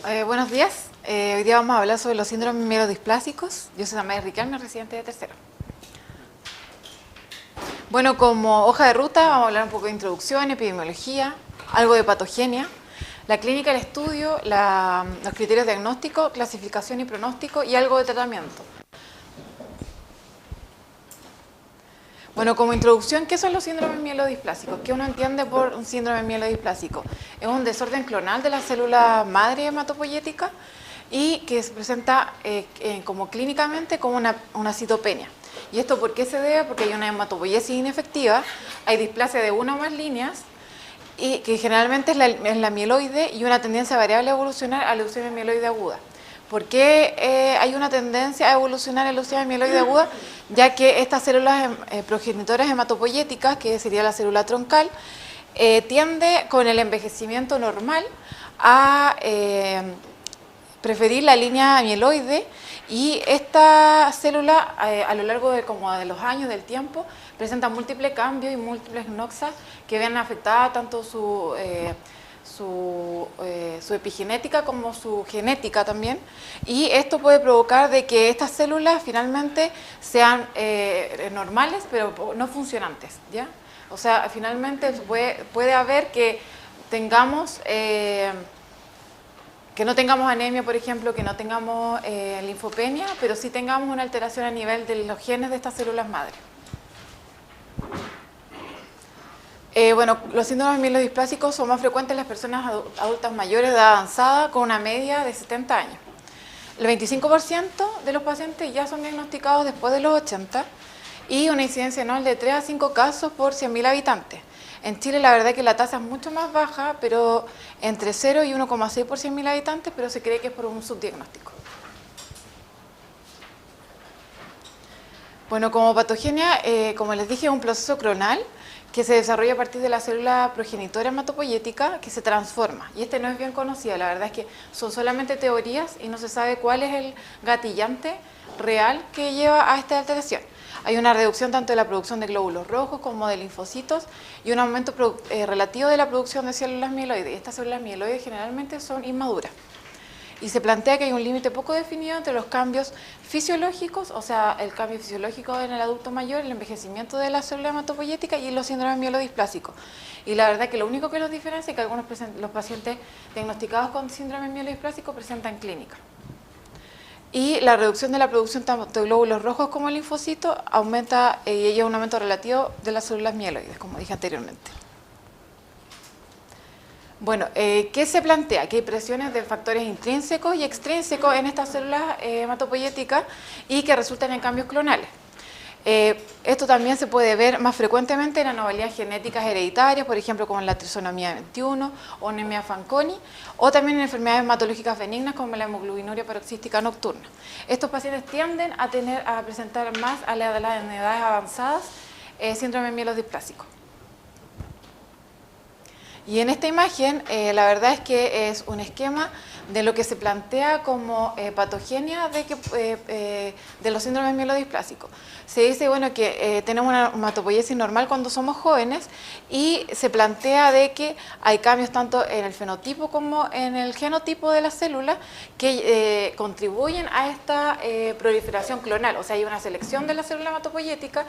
Buenos días. Hoy día vamos a hablar sobre los síndromes mielodisplásicos. Yo soy Damaris Riquelme, residente de tercero. Bueno, como hoja de ruta vamos a hablar un poco de introducción, epidemiología, algo de patogenia, la clínica, el estudio, los criterios diagnósticos, clasificación y pronóstico y algo de tratamiento. Bueno, como introducción, ¿qué son los síndromes mielodisplásicos? ¿Qué uno entiende por un síndrome mielodisplásico? Es un desorden clonal de la célula madre hematopoyética y que se presenta como clínicamente como una citopenia. ¿Y esto por qué se debe? Porque hay una hematopoiesis inefectiva, hay displasia de una o más líneas, y que generalmente es la mieloide y una tendencia variable a evolucionar a leucemia mieloide aguda. ¿Por qué hay una tendencia a evolucionar a leucemia mieloide aguda? Ya que estas células progenitoras hematopoyéticas, que sería la célula troncal, tiende con el envejecimiento normal a preferir la línea mieloide, y esta célula a lo largo de los años, del tiempo, presenta múltiples cambios y múltiples noxas que ven afectada tanto su epigenética como su genética también, y esto puede provocar de que estas células finalmente sean normales pero no funcionantes, ¿ya? O sea, finalmente puede haber que tengamos que no tengamos anemia, por ejemplo, que no tengamos linfopenia, pero sí tengamos una alteración a nivel de los genes de estas células madre. Bueno, los síndromes mielodisplásicos son más frecuentes en las personas adultas mayores de edad avanzada con una media de 70 años. El 25% de los pacientes ya son diagnosticados después de los 80 y una incidencia anual de 3 a 5 casos por 100.000 habitantes. En Chile la verdad es que la tasa es mucho más baja, pero entre 0 y 1,6 por 100.000 habitantes, pero se cree que es por un subdiagnóstico. Bueno, como patogenia, como les dije, es un proceso clonal que se desarrolla a partir de la célula progenitora hematopoyética que se transforma. Y este no es bien conocido, la verdad es que son solamente teorías y no se sabe cuál es el gatillante real que lleva a esta alteración. Hay una reducción tanto de la producción de glóbulos rojos como de linfocitos y un aumento relativo de la producción de células mieloides. Y estas células mieloides generalmente son inmaduras. Y se plantea que hay un límite poco definido entre los cambios fisiológicos, o sea, el cambio fisiológico en el adulto mayor, el envejecimiento de la célula hematopoyética y los síndromes mielodisplásicos. Y la verdad que lo único que los diferencia es que algunos los pacientes diagnosticados con síndrome mielodisplásico presentan clínica. Y la reducción de la producción tanto de glóbulos rojos como linfocitos aumenta y hay un aumento relativo de las células mieloides, como dije anteriormente. Bueno, ¿qué se plantea? Que hay presiones de factores intrínsecos y extrínsecos en estas células hematopoyéticas y que resultan en cambios clonales. Esto también se puede ver más frecuentemente en anomalías genéticas hereditarias, por ejemplo, como en la trisomía 21 o anemia Fanconi, o también en enfermedades hematológicas benignas como la hemoglobinuria paroxística nocturna. Estos pacientes tienden a presentar más a las edades avanzadas síndrome mielodisplásico. Y en esta imagen, la verdad es que es un esquema de lo que se plantea como patogenia de los síndromes mielodisplásicos. Se dice, bueno, que tenemos una hematopoiesis normal cuando somos jóvenes y se plantea de que hay cambios tanto en el fenotipo como en el genotipo de las células que contribuyen a esta proliferación clonal. O sea, hay una selección de la célula hematopoyética,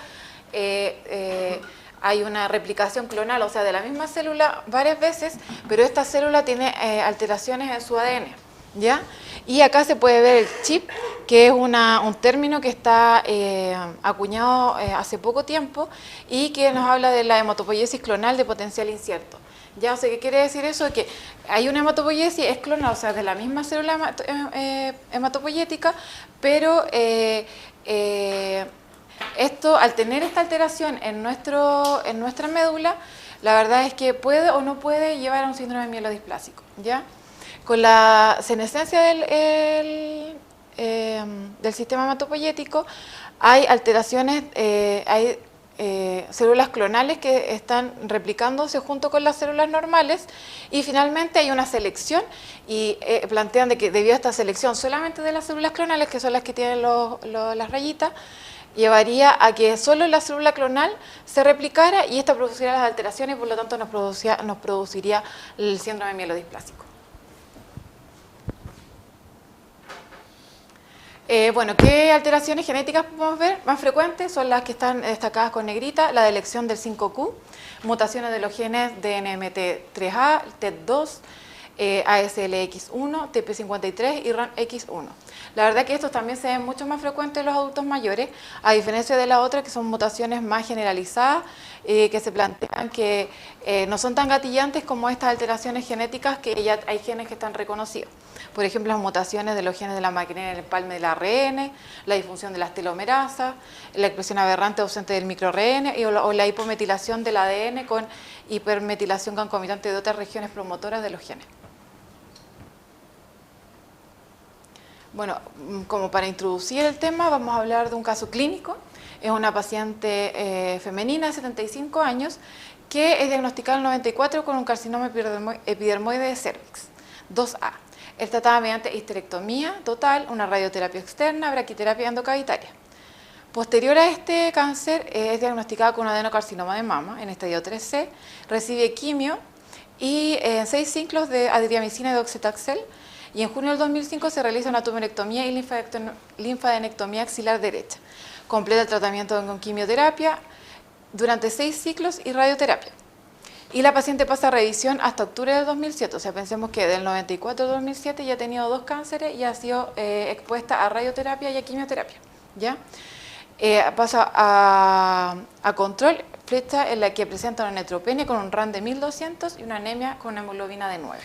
hay una replicación clonal, o sea, de la misma célula varias veces, pero esta célula tiene alteraciones en su ADN, ¿ya? Y acá se puede ver el chip, que es un término que está acuñado hace poco tiempo y que nos habla de la hematopoiesis clonal de potencial incierto. ¿Ya? O sea, ¿qué quiere decir eso? Que hay una hematopoiesis, es clonal, o sea, de la misma célula hematopoyética, pero esto, al tener esta alteración en nuestra médula, la verdad es que puede o no puede llevar a un síndrome mielodisplásico, ¿ya? Con la senescencia del sistema hematopoyético hay alteraciones, hay células clonales que están replicándose junto con las células normales y finalmente hay una selección y plantean de que debido a esta selección solamente de las células clonales, que son las que tienen las rayitas, llevaría a que solo la célula clonal se replicara y esta produciría las alteraciones y por lo tanto nos produciría el síndrome mielodisplásico. Bueno, ¿qué alteraciones genéticas podemos ver? Más frecuentes son las que están destacadas con negrita, la delección del 5Q, mutaciones de los genes DNMT3A, TET2, ASLX1, TP53 y RANX1. La verdad que estos también se ven mucho más frecuentes en los adultos mayores, a diferencia de las otras que son mutaciones más generalizadas, que se plantean que no son tan gatillantes como estas alteraciones genéticas, que ya hay genes que están reconocidos. Por ejemplo, las mutaciones de los genes de la maquinaria en el empalme del ARN, la disfunción de las telomerasas, la expresión aberrante ausente del microRN o la hipometilación del ADN con hipermetilación concomitante de otras regiones promotoras de los genes. Bueno, como para introducir el tema, vamos a hablar de un caso clínico. Es una paciente femenina de 75 años que es diagnosticada en el 94 con un carcinoma epidermoide de cervix, 2A. Es tratada mediante histerectomía total, una radioterapia externa, braquiterapia endocavitaria. Posterior a este cáncer, es diagnosticada con un adenocarcinoma de mama en estadio 3C, recibe quimio y 6 ciclos de adriamicina y doxetaxel, y en junio del 2005 se realiza una tumorectomía y linfadenectomía axilar derecha. Completa el tratamiento con quimioterapia durante 6 ciclos y radioterapia. Y la paciente pasa a revisión hasta octubre del 2007, o sea, pensemos que del 94 al 2007 ya ha tenido 2 cánceres y ha sido expuesta a radioterapia y a quimioterapia, ¿ya? Pasa a control, flecha en la que presenta una neutropenia con un RAN de 1200 y una anemia con una hemoglobina de 9.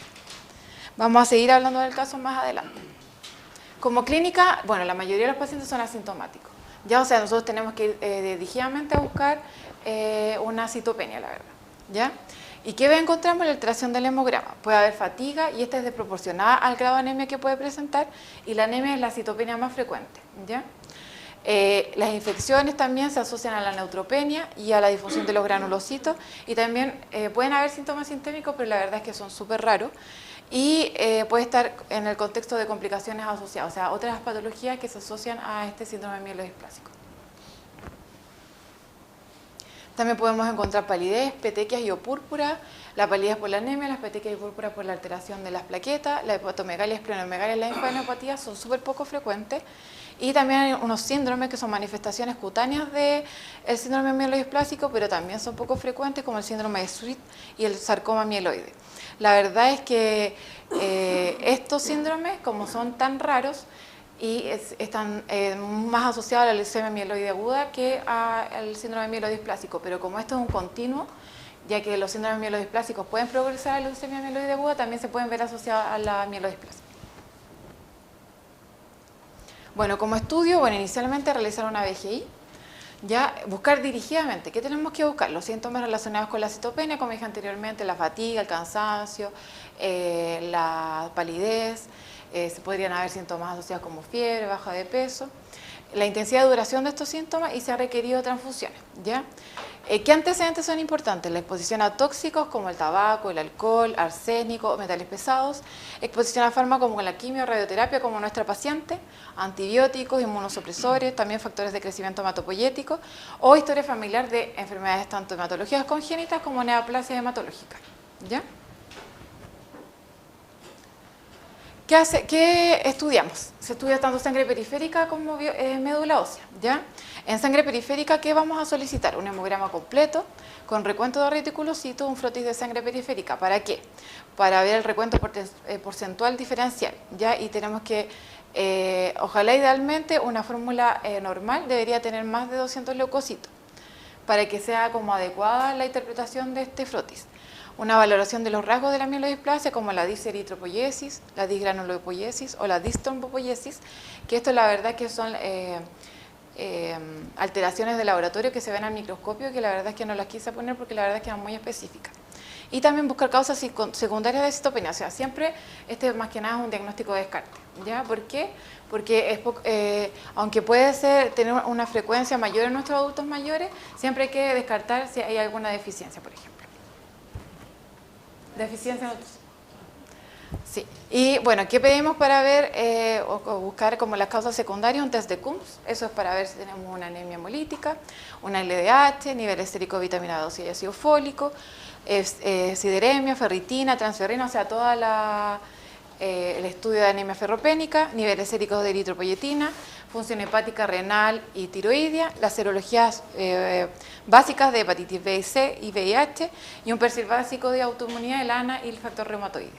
Vamos a seguir hablando del caso más adelante. Como clínica, bueno, la mayoría de los pacientes son asintomáticos, ¿ya? O sea, nosotros tenemos que ir dirigidamente a buscar una citopenia, la verdad, ¿ya? ¿Y qué encontramos? La alteración del hemograma. Puede haber fatiga y esta es desproporcionada al grado de anemia que puede presentar, y la anemia es la citopenia más frecuente, ¿ya? Las infecciones también se asocian a la neutropenia y a la difusión de los granulocitos, y también pueden haber síntomas sistémicos, pero la verdad es que son súper raros, y puede estar en el contexto de complicaciones asociadas, o sea, otras patologías que se asocian a este síndrome mielodisplásico. También podemos encontrar palidez, petequias y o púrpura, la palidez por la anemia, las petequias y púrpura por la alteración de las plaquetas, la hepatomegalia, esplenomegalia y la linfadenopatía son súper poco frecuentes, y también hay unos síndromes que son manifestaciones cutáneas del síndrome mielodisplásico, pero también son poco frecuentes, como el síndrome de Sweet y el sarcoma mieloide. La verdad es que estos síndromes, como son tan raros, y están más asociados a la leucemia mieloide aguda que al síndrome mielodisplásico, pero como esto es un continuo, ya que los síndromes mielodisplasicos pueden progresar a la leucemia mieloide aguda, también se pueden ver asociados a la mielodisplásica. Bueno, como estudio, inicialmente realizar una BGI, ya buscar dirigidamente. ¿Qué tenemos que buscar? Los síntomas relacionados con la citopenia, como dije anteriormente, la fatiga, el cansancio, la palidez. Se podrían haber síntomas asociados como fiebre, baja de peso, la intensidad de duración de estos síntomas, y se ha requerido transfusiones, ¿ya? ¿Qué antecedentes son importantes? La exposición a tóxicos como el tabaco, el alcohol, arsénico, metales pesados, exposición a fármacos como la quimio, radioterapia, como nuestra paciente, antibióticos, inmunosupresores, también factores de crecimiento hematopoyético, o historia familiar de enfermedades tanto hematológicas congénitas como neoplasia hematológica, ¿ya? ¿Qué estudiamos? Se estudia tanto sangre periférica como médula ósea, ¿ya? En sangre periférica, ¿qué vamos a solicitar? Un hemograma completo, con recuento de reticulocitos, un frotis de sangre periférica. ¿Para qué? Para ver el recuento porcentual diferencial, ¿ya? Y tenemos que, ojalá idealmente, una fórmula normal debería tener más de 200 leucocitos, para que sea como adecuada la interpretación de este frotis. Una valoración de los rasgos de la mielodisplasia, como la diseritropoiesis, la disgranulopoiesis o la distrombopoiesis, que esto la verdad que son alteraciones de laboratorio que se ven al microscopio, que la verdad es que no las quise poner porque la verdad es que eran muy específicas. Y también buscar causas secundarias de citopenia, o sea, siempre este más que nada es un diagnóstico de descarte, ¿ya? ¿Por qué? Porque aunque puede tener una frecuencia mayor en nuestros adultos mayores, siempre hay que descartar si hay alguna deficiencia, por ejemplo. Deficiencia en otros. Sí. Y bueno, ¿qué pedimos para ver o buscar como las causas secundarias? Un test de Coombs. Eso es para ver si tenemos una anemia hemolítica, una LDH, niveles séricos de vitamina 2 y ácido fólico, sideremia, ferritina, transferrina, o sea, todo el estudio de anemia ferropénica, niveles séricos de eritropoyetina, función hepática, renal y tiroidea, las serologías básicas de hepatitis B y C y VIH, y un perfil básico de autoinmunidad, el ANA y el factor reumatoide.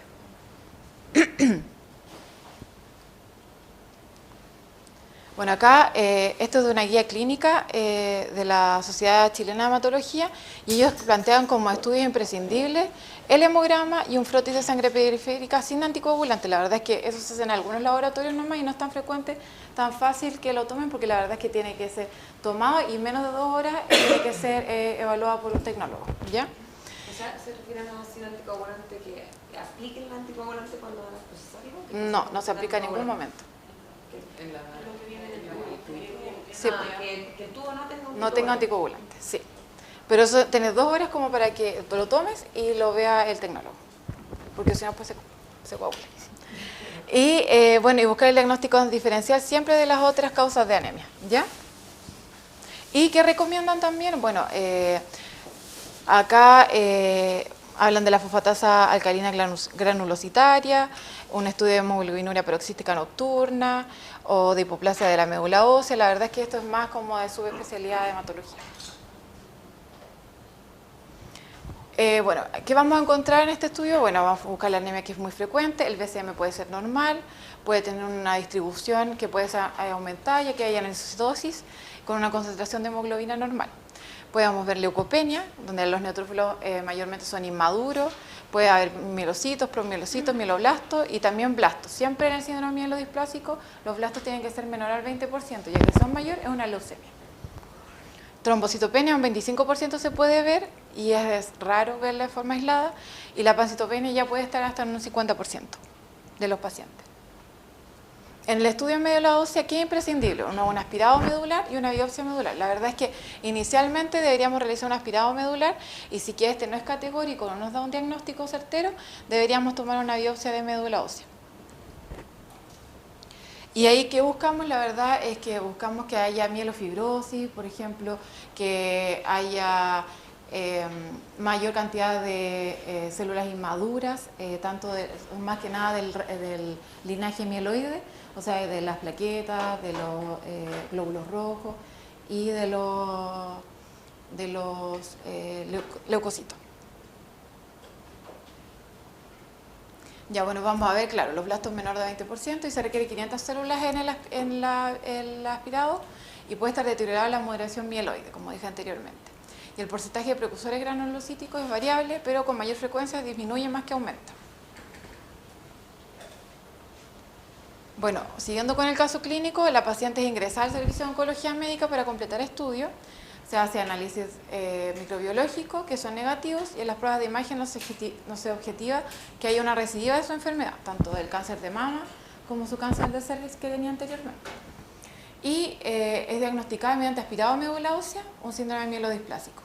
Bueno, acá esto es de una guía clínica de la Sociedad Chilena de Hematología, y ellos plantean como estudios imprescindibles el hemograma y un frotis de sangre periférica sin anticoagulante. La verdad es que eso se hace en algunos laboratorios nomás y no es tan frecuente, tan fácil que lo tomen, porque la verdad es que tiene que ser tomado y menos de 2 horas tiene que ser evaluado por un tecnólogo, ¿ya? O sea, ¿se refieren a sin anticoagulante que apliquen el anticoagulante cuando van a procesar algo? No, no se aplica en ningún momento. En la... Sí. Que el tubo no tenga anticoagulante, sí. Pero eso tenés 2 horas como para que lo tomes y lo vea el tecnólogo, porque si no pues se coagula. Y bueno, y buscar el diagnóstico diferencial siempre de las otras causas de anemia, ¿ya? ¿Y qué recomiendan también? Bueno, acá hablan de la fosfatasa alcalina granulositaria, un estudio de hemoglobinuria paroxística nocturna o de hipoplasia de la médula ósea. La verdad es que esto es más como de subespecialidad de hematología. Bueno, ¿qué vamos a encontrar en este estudio? Bueno, vamos a buscar la anemia, que es muy frecuente. El BCM puede ser normal, puede tener una distribución que puede ser aumentada ya que haya anerocitosis con una concentración de hemoglobina normal. Podemos ver leucopenia, donde los neutrófilos mayormente son inmaduros. Puede haber mielocitos, promielocitos, mieloblastos y también blastos. Siempre en el síndrome mielodisplásico los blastos tienen que ser menor al 20%, ya que son mayor es una leucemia. Trombocitopenia, un 25% se puede ver y es raro verla de forma aislada, y la pancitopenia ya puede estar hasta en un 50% de los pacientes. En el estudio de médula ósea, ¿qué es imprescindible? Un aspirado medular y una biopsia medular. La verdad es que inicialmente deberíamos realizar un aspirado medular, y si que este no es categórico, no nos da un diagnóstico certero, deberíamos tomar una biopsia de médula ósea. Y ahí, ¿qué buscamos? La verdad es que buscamos que haya mielofibrosis, por ejemplo, que haya mayor cantidad de células inmaduras, más que nada del linaje mieloide, o sea, de las plaquetas, de los glóbulos rojos y de los leucocitos. Ya, bueno, vamos a ver, claro, los blastos menor de 20% y se requiere 500 células en el aspirado, y puede estar deteriorada la moderación mieloide, como dije anteriormente. Y el porcentaje de precursores granulocíticos es variable, pero con mayor frecuencia disminuye más que aumenta. Bueno, siguiendo con el caso clínico, la paciente es ingresada al servicio de oncología médica para completar estudio. Se hace análisis microbiológico, que son negativos, y en las pruebas de imagen no se objetiva que haya una recidiva de su enfermedad, tanto del cáncer de mama como su cáncer de cervix que tenía anteriormente. Y es diagnosticada mediante aspirado de médula ósea, un síndrome mielodisplásico,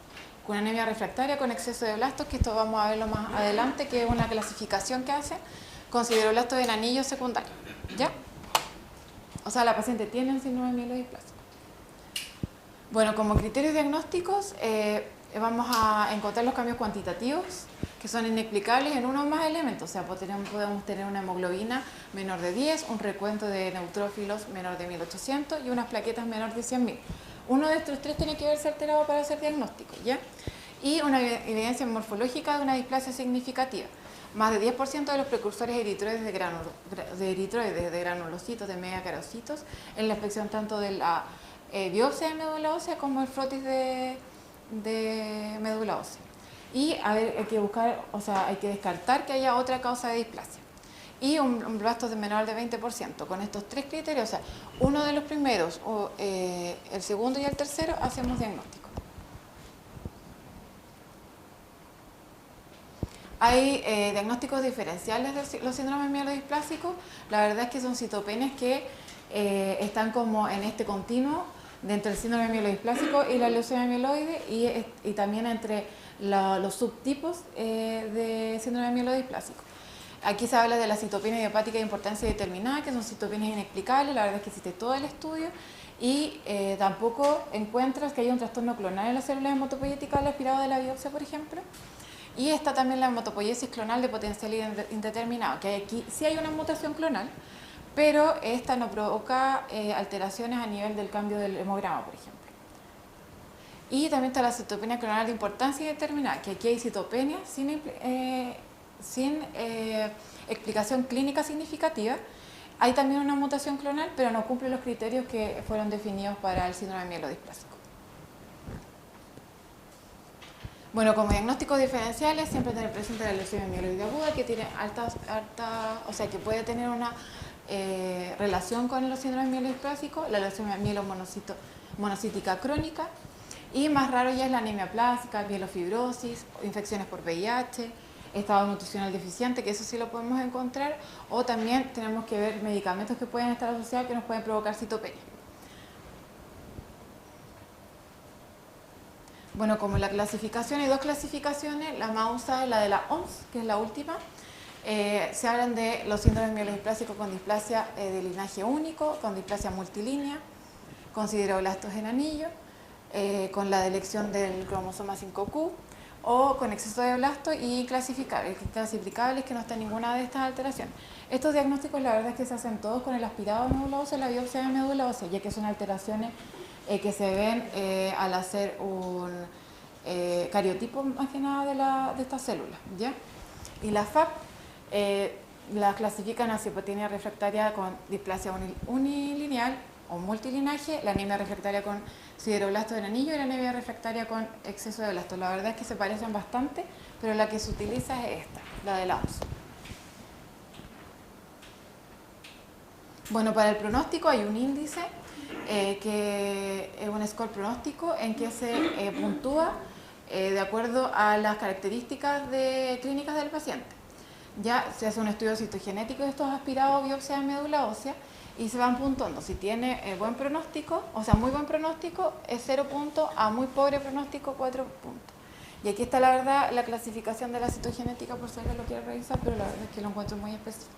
con anemia refractaria con exceso de blastos, que esto vamos a verlo más adelante, que es una clasificación que hace con sideroblastos en anillo secundario, ¿ya? O sea, la paciente tiene un síndrome mielodisplásico. Bueno, como criterios diagnósticos vamos a encontrar los cambios cuantitativos, que son inexplicables en uno o más elementos. O sea, podemos tener una hemoglobina menor de 10, un recuento de neutrófilos menor de 1800 y unas plaquetas menor de 100.000. Uno de estos 3 tiene que verse alterado para hacer diagnóstico, ¿ya? Y una evidencia morfológica de una displasia significativa. Más de 10% de los precursores eritroides de granulocitos, de megacarocitos, en la inspección tanto de la biopsia de médula ósea como el frotis de médula ósea. Y hay que buscar, o sea, hay que descartar que haya otra causa de displasia. Y un blasto de menor de 20%. Con estos 3 criterios, o sea, uno de los primeros, el segundo y el tercero, hacemos diagnóstico. Hay diagnósticos diferenciales de los síndromes mielodisplásicos. La verdad es que son citopenias que están como en este continuo de entre el síndrome mielodisplásico y la leucemia mieloide, y también entre los subtipos de síndrome mielodisplásico. Aquí se habla de la citopenia hepática de importancia determinada, que son citopenias inexplicables. La verdad es que existe todo el estudio, y tampoco encuentras que haya un trastorno clonal en las células hematopoyéticas al aspirado de la biopsia, por ejemplo. Y está también la hematopoiesis clonal de potencial indeterminado, que aquí sí hay una mutación clonal, pero esta no provoca alteraciones a nivel del cambio del hemograma, por ejemplo. Y también está la citopenia clonal de importancia indeterminada, que aquí hay citopenia sin explicación clínica significativa. Hay también una mutación clonal, pero no cumple los criterios que fueron definidos para el síndrome mielodisplásico. Bueno, como diagnósticos diferenciales, siempre tener presente la leucemia mieloide aguda, que tiene o sea, que puede tener una relación con los síndromes mielodisplásico, la leucemia mielomonocítica crónica, y más raro ya es la anemia plástica, mielofibrosis, infecciones por VIH, estado nutricional deficiente, que eso sí lo podemos encontrar, o también tenemos que ver medicamentos que pueden estar asociados que nos pueden provocar citopenia. Bueno, como la clasificación, hay dos clasificaciones, la más usada es la de la OMS, que es la última. Se hablan de los síndromes mielodisplásicos con displasia de linaje único, con displasia multilínea, con sideroblastos en anillo, con la delección del cromosoma 5Q, o con exceso de blasto y clasificables que no está en ninguna de estas alteraciones. Estos diagnósticos la verdad es que se hacen todos con el aspirado de médula ósea, la biopsia de médula ósea, ya que son alteraciones que se ven al hacer un cariotipo más que nada de estas células, ¿ya? Y la FAP las clasifican a citopenia refractaria con displasia unilineal o multilinaje, la anemia refractaria con sideroblastos en anillo y la anemia refractaria con exceso de blastos. La verdad es que se parecen bastante, pero la que se utiliza es esta, la de la OMS. Bueno, para el pronóstico hay un índice que es un score pronóstico en que se puntúa de acuerdo a las características clínicas del paciente. Ya se hace un estudio citogenético de estos aspirados biopsia de médula ósea y se van puntuando. Si tiene buen pronóstico, o sea, muy buen pronóstico, es 0 puntos, a muy pobre pronóstico, 4 puntos. Y aquí está la verdad la clasificación de la citogenética, por si alguien lo quiere revisar, pero la verdad es que lo encuentro muy específico.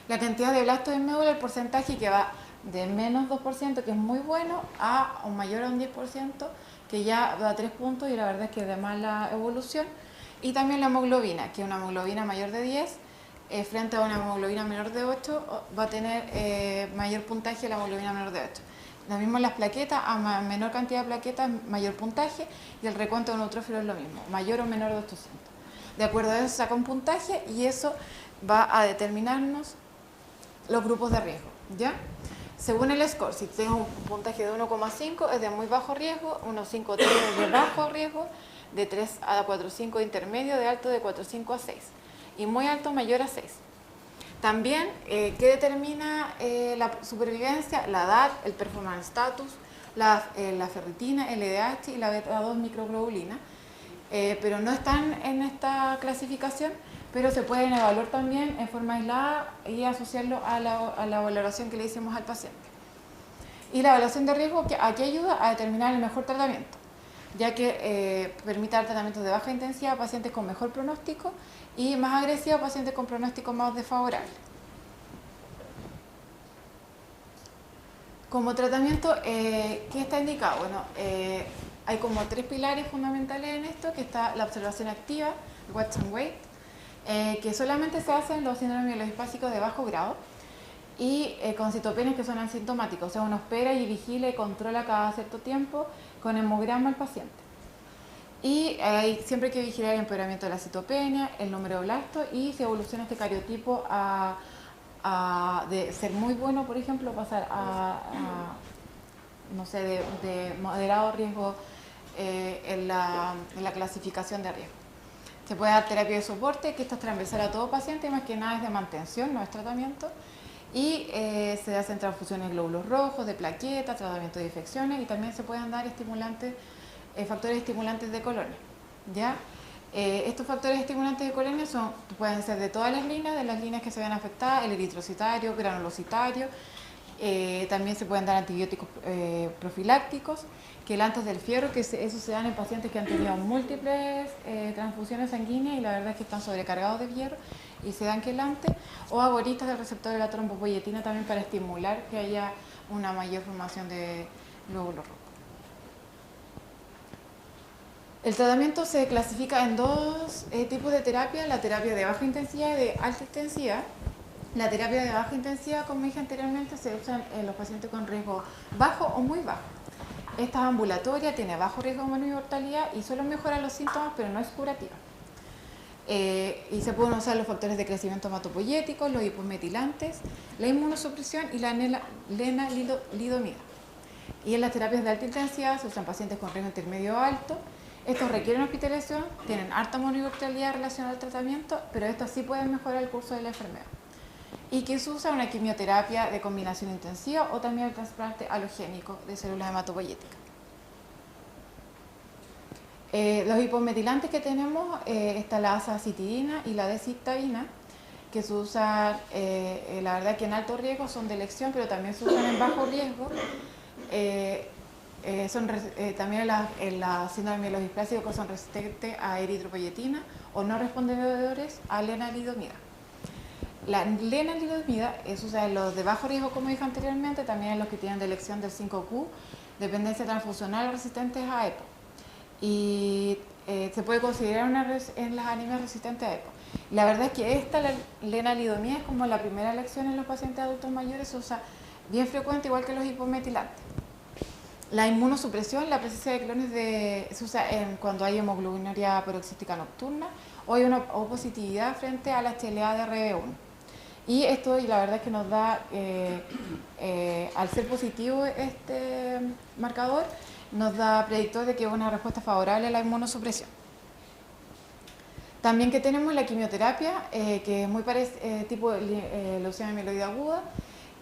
La cantidad de blastos en médula, el porcentaje que va de menos 2%, que es muy bueno, a un mayor a un 10%, que ya da 3 puntos y la verdad es que es de mala evolución. Y también la hemoglobina, que una hemoglobina mayor de 10 frente a una hemoglobina menor de 8 va a tener mayor puntaje la hemoglobina menor de 8. Lo mismo en las plaquetas, a menor cantidad de plaquetas, mayor puntaje, y el recuento de neutrófilos es lo mismo, mayor o menor de 800. De acuerdo a eso saca un puntaje y eso va a determinarnos los grupos de riesgo, ¿ya? Según el score, si tengo un puntaje de 1,5 es de muy bajo riesgo, 1,53 es de bajo riesgo, de 3 a 4,5 de intermedio, de alto de 4,5 a 6 y muy alto mayor a 6. También, ¿qué determina la supervivencia? La edad, el performance status, la ferritina, el LDH y la beta-2 microglobulina, pero no están en esta clasificación, pero se pueden evaluar también en forma aislada y asociarlo a la valoración que le hicimos al paciente. Y la evaluación de riesgo aquí ayuda a determinar el mejor tratamiento, ya que permite dar tratamientos de baja intensidad a pacientes con mejor pronóstico y más agresivos a pacientes con pronóstico más desfavorable. Como tratamiento, ¿qué está indicado? Bueno, hay como 3 pilares fundamentales en esto, que está la observación activa, watch and wait, que solamente se hace en los síndromes mielodispásicos de bajo grado y con citopenias que son asintomáticos, o sea, uno espera y vigila y controla cada cierto tiempo con hemograma al paciente. Y siempre hay que vigilar el empeoramiento de la citopenia, el número de blastos y si evoluciona este cariotipo de ser muy bueno, por ejemplo, pasar no sé, de moderado riesgo en la clasificación de riesgo. Se puede dar terapia de soporte, que esto es transversal a todo paciente, más que nada es de mantención, no es tratamiento. Y se hacen transfusiones de glóbulos rojos, de plaquetas, tratamiento de infecciones y también se pueden dar factores estimulantes de colonia, ¿ya? Estos factores estimulantes de colonia pueden ser de todas las líneas, de las líneas que se ven afectadas, el eritrocitario, granulocitario, también se pueden dar antibióticos profilácticos, quelantes del fierro, que eso se dan en pacientes que han tenido múltiples transfusiones sanguíneas y la verdad es que están sobrecargados de fierro y se dan quelantes, o agonistas del receptor de la trombopoyetina también para estimular que haya una mayor formación de glóbulos rojos. El tratamiento se clasifica en 2 tipos de terapia, la terapia de baja intensidad y de alta intensidad. La terapia de baja intensidad, como dije anteriormente, se usa en los pacientes con riesgo bajo o muy bajo. Esta es ambulatoria, tiene bajo riesgo de mortalidad y solo mejora los síntomas, pero no es curativa. Y se pueden usar los factores de crecimiento hematopoyético, los hipometilantes, la inmunosupresión y la lenalidomida. Y en las terapias de alta intensidad se usan pacientes con riesgo intermedio o alto. Estos requieren hospitalización, tienen alta mortalidad relacionada al tratamiento, pero estos sí pueden mejorar el curso de la enfermedad. Y que se usa una quimioterapia de combinación intensiva o también el trasplante halogénico de células hematopoyéticas. Los hipometilantes que tenemos, está la azacitidina y la decitabina, que se usan, la verdad que en alto riesgo son de elección, pero también se usan en bajo riesgo. También en la síndrome mielodisplásica que son resistentes a eritropoyetina o no respondedores a lenalidomida. La lenalidomida es usada en los de bajo riesgo, como dije anteriormente, también en los que tienen de elección del 5Q, dependencia transfusional resistentes a EPO. Y se puede considerar en las anemias resistentes a EPO. La verdad es que la lenalidomida es como la primera elección en los pacientes adultos mayores, se usa bien frecuente, igual que los hipometilantes. La inmunosupresión, la presencia de clones se usa cuando hay hemoglobinuria paroxística nocturna o hay una O positividad frente a la HLA de RB1. Y esto, y la verdad es que nos da, al ser positivo este marcador, nos da predictor de que es una respuesta favorable a la inmunosupresión. También que tenemos la quimioterapia, que es muy tipo leucemia mieloide aguda,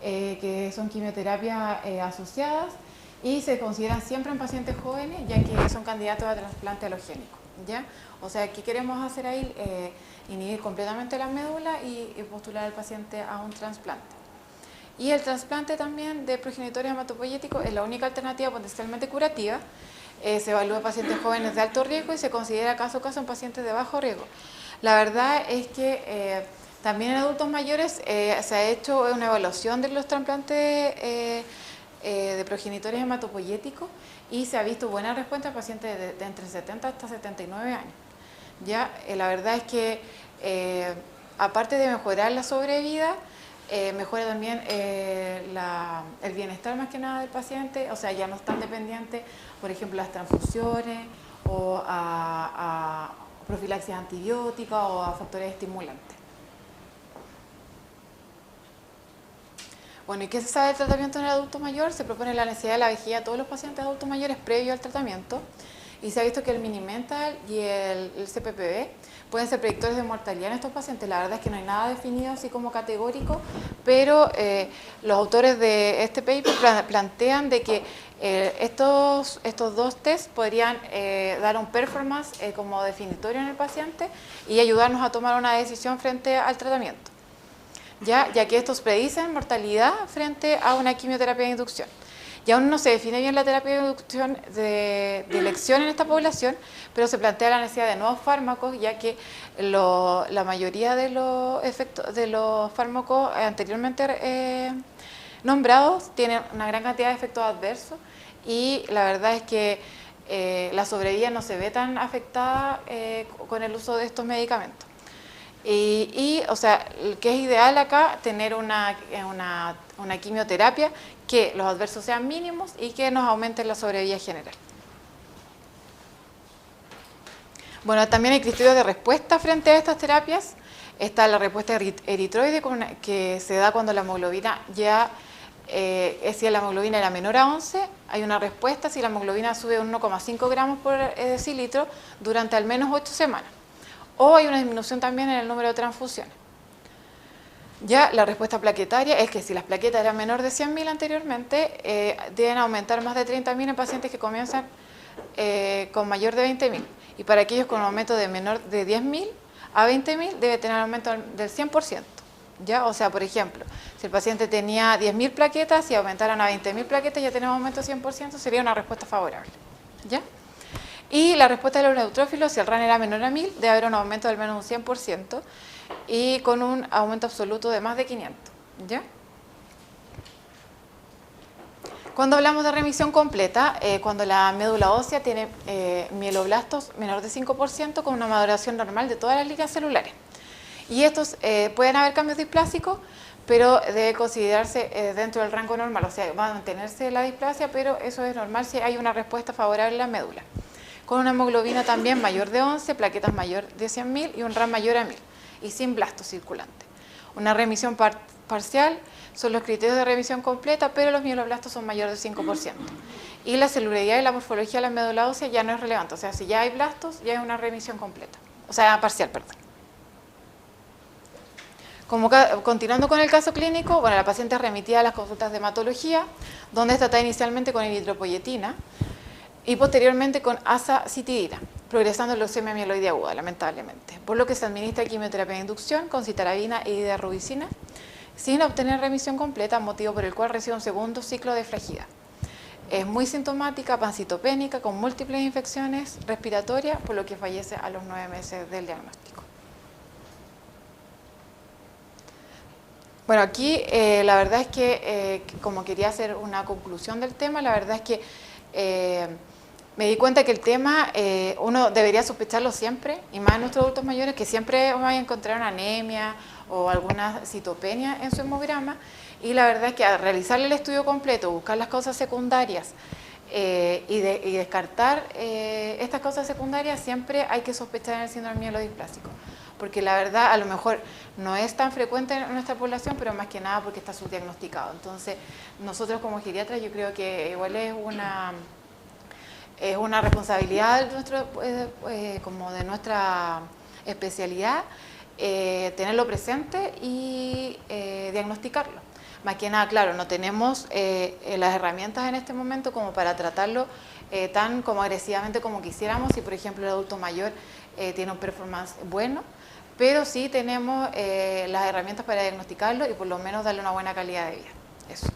que son quimioterapias asociadas y se consideran siempre en pacientes jóvenes, ya que son candidatos a trasplante halogénico, ¿ya? O sea, ¿qué queremos hacer ahí? Inhibir completamente la médula y postular al paciente a un trasplante. Y el trasplante también de progenitores hematopoyéticos es la única alternativa potencialmente curativa. Se evalúa en pacientes jóvenes de alto riesgo y se considera caso a caso en pacientes de bajo riesgo. La verdad es que también en adultos mayores se ha hecho una evaluación de los trasplantes de progenitores hematopoyéticos y se ha visto buena respuesta en pacientes de entre 70 hasta 79 años. Ya, la verdad es que aparte de mejorar la sobrevida, mejora también el bienestar más que nada del paciente, o sea, ya no están dependientes, por ejemplo, las transfusiones o a profilaxis antibiótica o a factores estimulantes. Bueno, ¿y qué se sabe del tratamiento en el adulto mayor? Se propone la necesidad de la vejiga a todos los pacientes adultos mayores previo al tratamiento y se ha visto que el Minimental y el CPPB pueden ser predictores de mortalidad en estos pacientes. La verdad es que no hay nada definido así como categórico, pero los autores de este paper plantean de que estos dos tests podrían dar un performance como definitorio en el paciente y ayudarnos a tomar una decisión frente al tratamiento, ya que estos predicen mortalidad frente a una quimioterapia de inducción. Y aún no se define bien la terapia de inducción de elección en esta población, pero se plantea la necesidad de nuevos fármacos, ya que la mayoría de los efectos de los fármacos anteriormente nombrados tienen una gran cantidad de efectos adversos y la verdad es que la sobrevida no se ve tan afectada con el uso de estos medicamentos. O sea, que es ideal acá tener una quimioterapia que los adversos sean mínimos y que nos aumente la sobrevida general. Bueno, también hay criterios de respuesta frente a estas terapias. Está la respuesta eritroide que se da cuando la hemoglobina si la hemoglobina era menor a 11, hay una respuesta si la hemoglobina sube 1,5 gramos por decilitro durante al menos 8 semanas. O hay una disminución también en el número de transfusiones. Ya la respuesta plaquetaria es que si las plaquetas eran menor de 100.000 anteriormente, deben aumentar más de 30.000 en pacientes que comienzan con mayor de 20.000. Y para aquellos con un aumento de menor de 10.000 a 20.000 debe tener un aumento del 100%. ¿Ya? O sea, por ejemplo, si el paciente tenía 10.000 plaquetas y aumentaran a 20.000 plaquetas, ya tenemos un aumento de 100%, sería una respuesta favorable. ¿Ya? Y la respuesta de los neutrófilos, si el RAN era menor a 1.000, debe haber un aumento del menos un 100% y con un aumento absoluto de más de 500. ¿Ya? Cuando hablamos de remisión completa, cuando la médula ósea tiene mieloblastos menor de 5% con una maduración normal de todas las líneas celulares. Y estos pueden haber cambios displásicos, pero debe considerarse dentro del rango normal, o sea, va a mantenerse la displasia, pero eso es normal si hay una respuesta favorable en la médula. Con una hemoglobina también mayor de 11, plaquetas mayor de 100.000 y un RAM mayor a 1.000, y sin blastos circulantes. Una remisión parcial son los criterios de remisión completa, pero los mieloblastos son mayores del 5%. Y la celularidad y la morfología de la médula ósea ya no es relevante, o sea, si ya hay blastos, ya es una remisión completa, o sea, parcial, perdón. Continuando con el caso clínico, bueno, la paciente es remitida a las consultas de hematología, donde es tratada inicialmente con eritropoyetina y posteriormente con azacitidina, progresando en leucemia mieloide aguda, lamentablemente, por lo que se administra quimioterapia de inducción con citarabina e idarubicina, sin obtener remisión completa, motivo por el cual recibe un segundo ciclo de fragilidad. Es muy sintomática, pancitopénica, con múltiples infecciones respiratorias, por lo que fallece a los 9 meses del diagnóstico. Bueno, aquí la verdad es que, como quería hacer una conclusión del tema, la verdad es que me di cuenta que el tema uno debería sospecharlo siempre, y más en nuestros adultos mayores, que siempre van a encontrar una anemia o alguna citopenia en su hemograma, y la verdad es que al realizarle el estudio completo, buscar las causas secundarias y descartar estas causas secundarias, siempre hay que sospechar en el síndrome mielodisplásico, porque la verdad a lo mejor no es tan frecuente en nuestra población, pero más que nada porque está subdiagnosticado. Entonces, nosotros como geriatras yo creo que igual es una responsabilidad de como de nuestra especialidad tenerlo presente y diagnosticarlo. Más que nada, claro, no tenemos las herramientas en este momento como para tratarlo tan como agresivamente como quisiéramos, si por ejemplo el adulto mayor tiene un performance bueno, pero sí tenemos las herramientas para diagnosticarlo y por lo menos darle una buena calidad de vida. Eso.